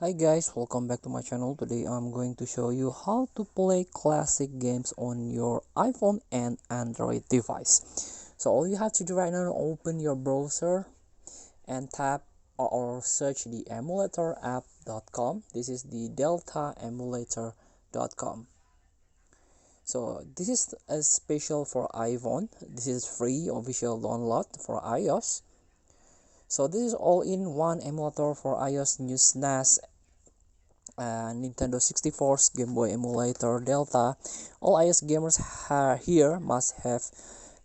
Hi guys, welcome back to my channel. Today I'm going to show you how to play classic games on your iPhone and Android device. So all you have to do right now is open your browser and tap or search the emulatораpp.com. This is the deltaemulator.com. So this is a special for iPhone. This is free official download for iOS. So this is all-in-one emulator for iOS, new SNES, Nintendo 64's Game Boy emulator Delta. All iOS gamers here must have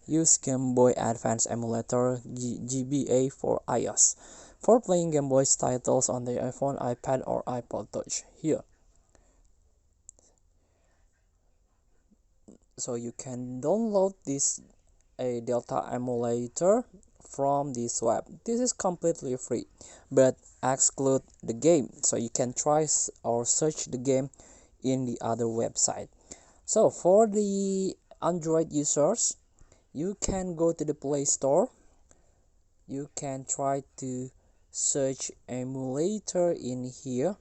used Game Boy Advance emulator GBA for iOS for playing Game Boy's titles on the iPhone, iPad, or iPod Touch. Here, so you can download this a Delta emulator from this web. This is completely free, but exclude the game, so you can try or search the game in the other website. So for the Android users, you can go to the Play Store. You can try to search emulator in here.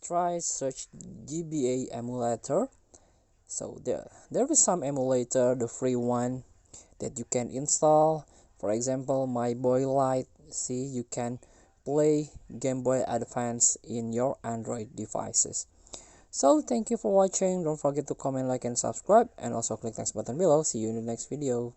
Try search GBA emulator. So there is some emulator, the free one that you can install. For example, My Boy Light. See, you can play Game Boy Advance in your Android devices. So thank you for watching. Don't forget to comment, like, and subscribe, and also click next button below. See you in the next video.